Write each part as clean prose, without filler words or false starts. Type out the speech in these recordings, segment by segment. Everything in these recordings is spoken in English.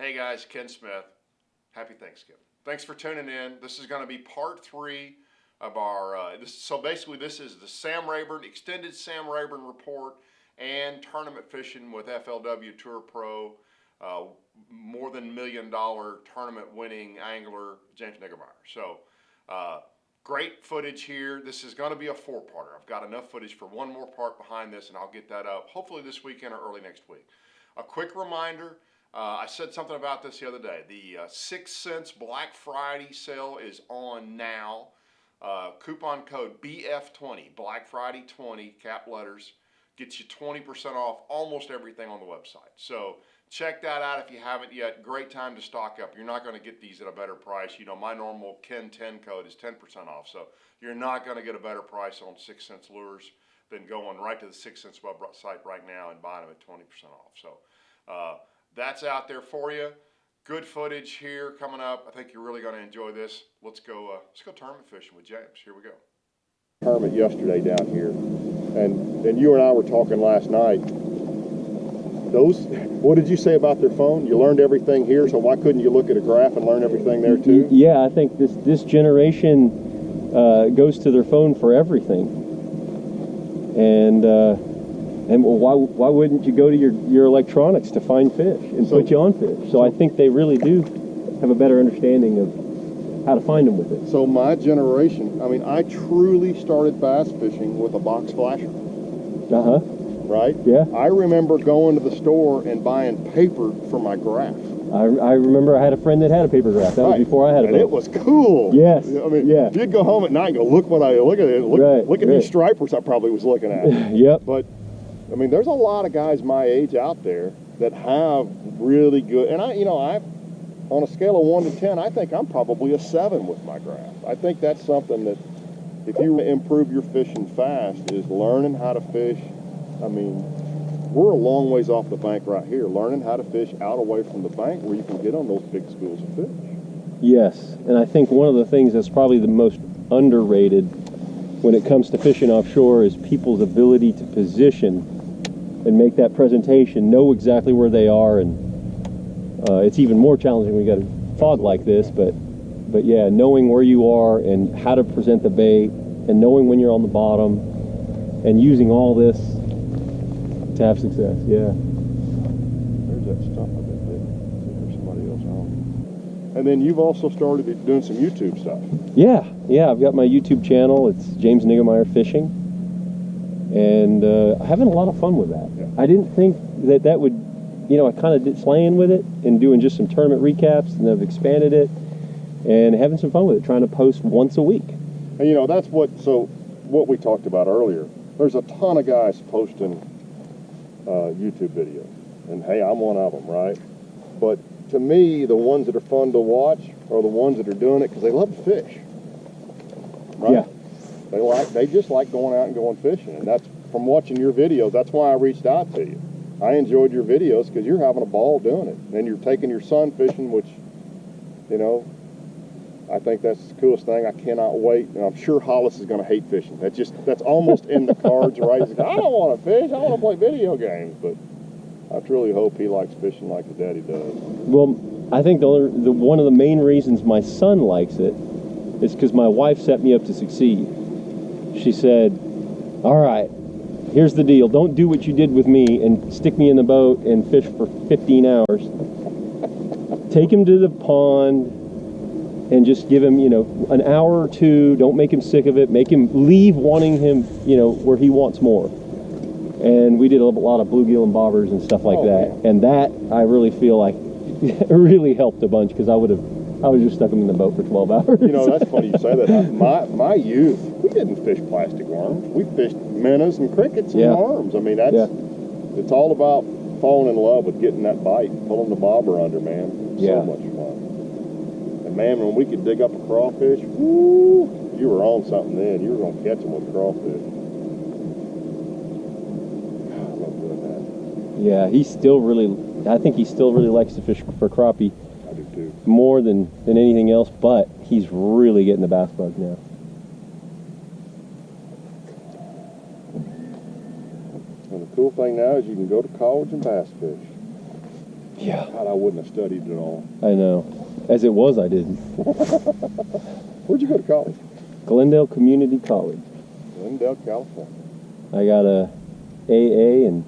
Hey guys, Ken Smith. Happy Thanksgiving. Thanks for tuning in. This is going to be part 3 of our, so basically this is the Sam Rayburn, extended Sam Rayburn report and tournament fishing with FLW Tour Pro, more than $1 million tournament winning angler, James Niggemeyer. So, great footage here. This is going to be a 4-parter. I've got enough footage for one more part behind this, and I'll get that up hopefully this weekend or early next week. A quick reminder, I said something about this the other day. The 6 cents Black Friday sale is on now. Coupon code BF20, Black Friday 20, cap letters, gets you 20% off almost everything on the website. So check that out if you haven't yet. Great time to stock up. You're not going to get these at a better price. You know, my normal Ken10 code is 10% off. So you're not going to get a better price on 6 cents lures than going right to the 6 cents website right now and buying them at 20% off. So that's out there for you. Good footage here coming up. I think you're really going to enjoy this. Let's go tournament fishing with James. Here we go. Tournament yesterday down here, and you and I were talking last night. What did you say about their phone? You learned everything here, so why couldn't you look at a graph and learn everything there too? Yeah, I think this generation goes to their phone for everything, and why wouldn't you go to your electronics to find fish and put you on fish? So I think they really do have a better understanding of how to find them with it. So my generation, I mean, I truly started bass fishing with a box flasher. Right? Yeah. I remember going to the store and buying paper for my graph. I remember I had a friend that had a paper graph. That was before I had a boat. And it was cool. Yes. I mean, yeah. If you'd go home at night and go, look at it. Look at these stripers I probably was looking at. Yep. But I mean, there's a lot of guys my age out there that have really good, and I on a scale of 1 to 10, I think I'm probably a 7 with my graph. I think that's something that if you improve your fishing fast is learning how to fish. I mean, we're a long ways off the bank right here, learning how to fish out away from the bank where you can get on those big schools of fish. Yes, and I think one of the things that's probably the most underrated when it comes to fishing offshore is people's ability to position and make that presentation, know exactly where they are, and it's even more challenging when you got a fog like this, but yeah, knowing where you are and how to present the bait and knowing when you're on the bottom and using all this to have success. Yeah. There's that stuff I've been hitting. There's somebody else on. And then you've also started doing some YouTube stuff. Yeah, I've got my YouTube channel. It's James Niggemeyer Fishing, and having a lot of fun with that. Yeah. I didn't think that would, I kind of did slaying with it and doing just some tournament recaps, and I've expanded it and having some fun with it, trying to post once a week. And that's what we talked about earlier. There's a ton of guys posting YouTube videos, and hey, I'm one of them, right? But to me, the ones that are fun to watch are the ones that are doing it because they love to fish, right? Yeah. They just like going out and going fishing, and that's from watching your videos. That's why I reached out to you. I enjoyed your videos because you're having a ball doing it, and you're taking your son fishing, which, I think that's the coolest thing. I cannot wait, and I'm sure Hollis is going to hate fishing. That's almost in the cards, right? He's like, I don't want to fish. I want to play video games. But I truly hope he likes fishing like his daddy does. Well, I think one of the main reasons my son likes it is because my wife set me up to succeed. She said, all right, here's the deal. Don't do what you did with me and stick me in the boat and fish for 15 hours. Take him to the pond and just give him, an hour or two. Don't make him sick of it. Make him leave wanting him, where he wants more. And we did a lot of bluegill and bobbers and stuff like that. Man. And that, I really feel like, really helped a bunch because I would have just stuck him in the boat for 12 hours. That's funny you say that. My youth, we didn't fish plastic worms. We fished minnows and crickets and worms. I mean, it's all about falling in love with getting that bite, pulling the bobber under, man. So much fun. And man, when we could dig up a crawfish, woo, you were on something then. You were going to catch them with crawfish. God, I love doing that. Yeah, I think he still really likes to fish for crappie. I do too. More than anything else, but he's really getting the bass bug now. And the cool thing now is you can go to college and bass fish. Yeah. God, I wouldn't have studied it all. I know. As it was, I didn't. Where'd you go to college? Glendale Community College. Glendale, California. I got a AA, and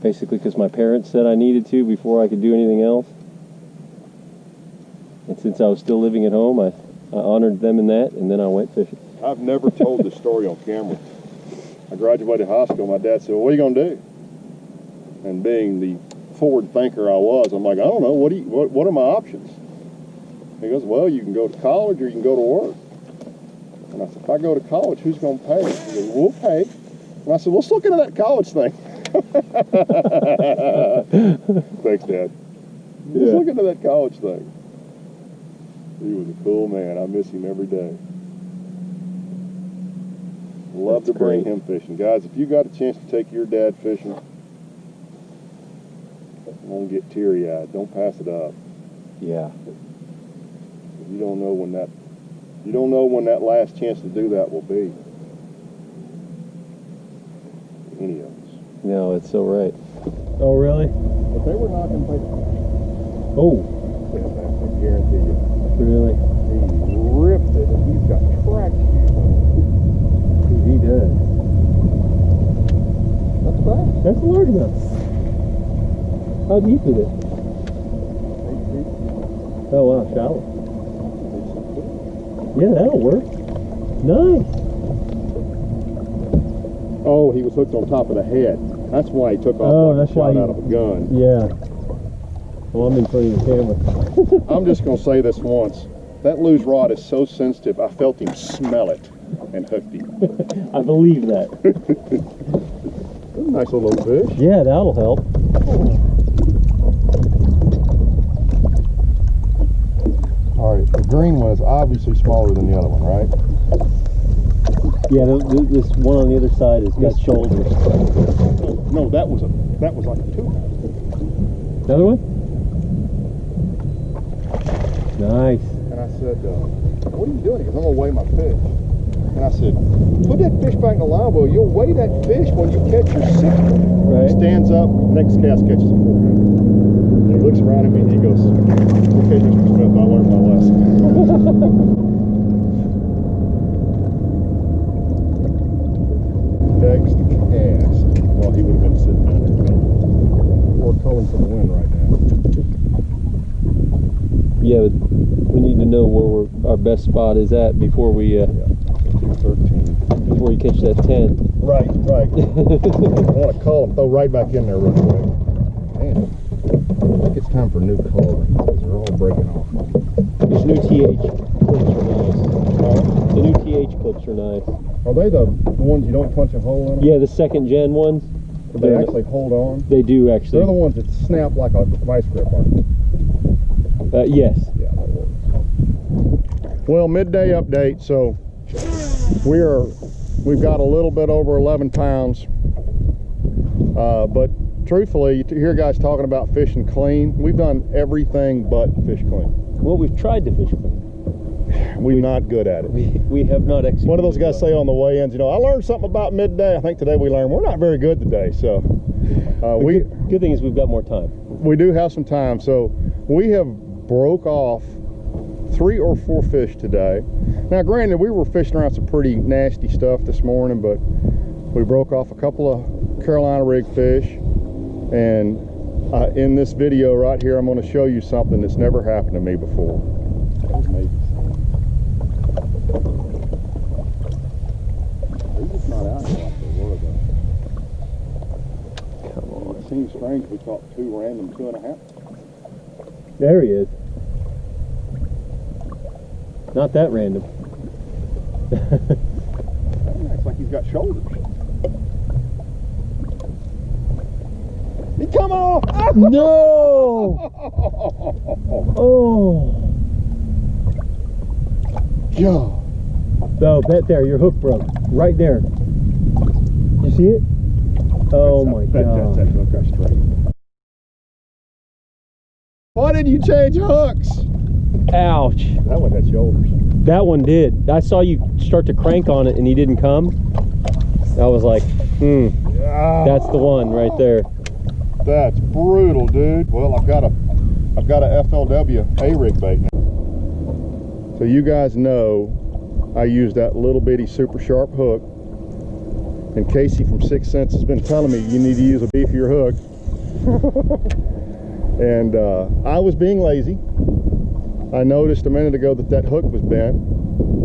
basically because my parents said I needed to before I could do anything else. And since I was still living at home, I honored them in that, and then I went fishing. I've never told this story on camera. I graduated high school. My dad said, well, what are you going to do? And being the forward thinker I was, I'm like, I don't know. What are my options? He goes, well, you can go to college or you can go to work. And I said, if I go to college, who's going to pay? He goes, we'll pay. And I said, let's look into that college thing. Thanks, Dad. Let's look into that college thing. He was a cool man. I miss him every day. Love to bring him fishing. Guys, if you got a chance to take your dad fishing, don't get teary-eyed. Don't pass it up. Yeah. You don't know when that last chance to do that will be. Any of us. No, it's so right. Oh, really? But they were knocking paper. Oh. Yeah, man, I guarantee you. Really? He ripped it, and he's got track shoes on. He does. That's fast. That's a large enough. How deep is it? 8 feet. Oh, wow, shallow. Yeah, that'll work. Nice. Oh, he was hooked on top of the head. That's why he took off like a shot out of a gun. Yeah. Well, I'm in front of the camera. I'm just going to say this once. That lose rod is so sensitive, I felt him smell it and hooked him. I believe that. Nice little fish. Yeah, that'll help. All right, the green one is obviously smaller than the other one, right? Yeah, this one on the other side has got shoulders. No, that was like a 2. Another one? Nice. And I said, what are you doing? He goes, I'm going to weigh my fish. And I said, put that fish back in the line, boy. You'll weigh that fish when you catch your 6. Right. He stands up, next cast catches a 4. And he looks around at me and he goes, okay, Mr. Smith, I learned my lesson. Next cast. Well, he would have been sitting down there. Or culling for the wind right now. Yeah, but we need to know where our best spot is at before we 13. before you catch that 10. Right. I want to call him, throw right back in there real quick. Man, I think it's time for new coloring because they're all breaking off. These new TH clips are nice. The new TH clips are nice. Are they the ones you don't punch a hole in them? Yeah, the 2nd gen ones. They actually hold on? They do actually. They're the ones that snap like a vice grip, aren't they? Yes. Yeah, that works. Well, midday update. So we've got a little bit over 11 pounds. But truthfully, you hear guys talking about fishing clean. We've done everything but fish clean. Well, we've tried to fish clean. We're not good at it. We have not executed. One of those guys say on the way-ins, I learned something about midday. I think today we learned we're not very good today. So good thing is we've got more time. We do have some time. So we have broke off 3 or 4 fish today. Now, granted, we were fishing around some pretty nasty stuff this morning, but we broke off a couple of Carolina rig fish. And in this video right here, I'm going to show you something that's never happened to me before. Maybe. They're just not out here like they were, though. Come on. It seems strange we caught 2 random 2.5. There he is. Not that random. It's like he's got shoulders. He come off! No! Oh! God. So that there, your hook broke. Right there. You see it? Oh my God. That hook got straight. Why did you change hooks? Ouch. That one had shoulders. That one did. I saw you start to crank on it and he didn't come. I was like, that's the one right there. That's brutal, dude. Well, I've got a FLW A-rig bait now. So you guys know I use that little bitty super sharp hook. And Casey from 6th Sense has been telling me you need to use a beefier hook. And I was being lazy. I noticed a minute ago that hook was bent.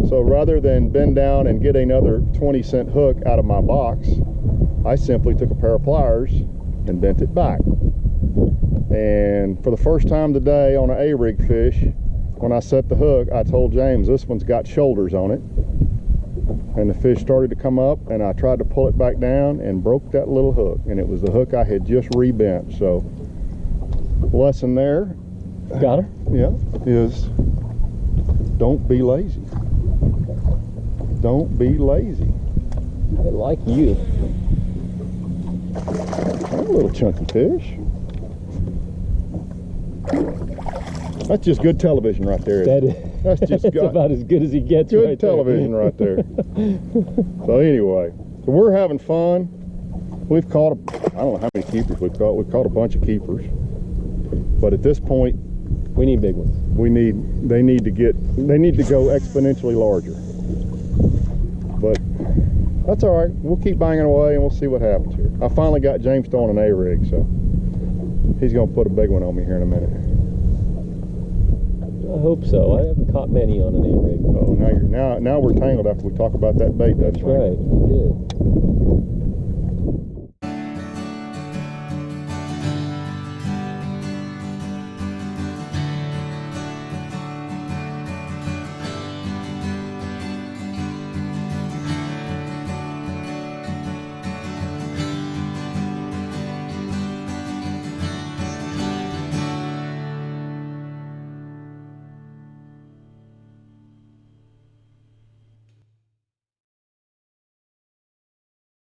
So rather than bend down and get another 20-cent hook out of my box, I simply took a pair of pliers and bent it back. And for the first time today on an A-rig fish, when I set the hook, I told James this one's got shoulders on it. And the fish started to come up, and I tried to pull it back down and broke that little hook. And it was the hook I had just rebent. So lesson there, Got her? yeah, is don't be lazy. Don't be lazy. I like you. That's a little chunky fish. That's just good television right there. That's just that's about as good as he gets. good right television there. right there. So anyway, so we're having fun. We've caught I don't know how many keepers we've caught. We've caught a bunch of keepers. But at this point, we need big ones. they need to go exponentially larger. But that's all right. We'll keep banging away and we'll see what happens here. I finally got James throwing an A-rig, so he's gonna put a big one on me here in a minute. I hope so. I haven't caught many on an A-rig. Oh, now we're tangled after we talk about that bait. That's right. We did.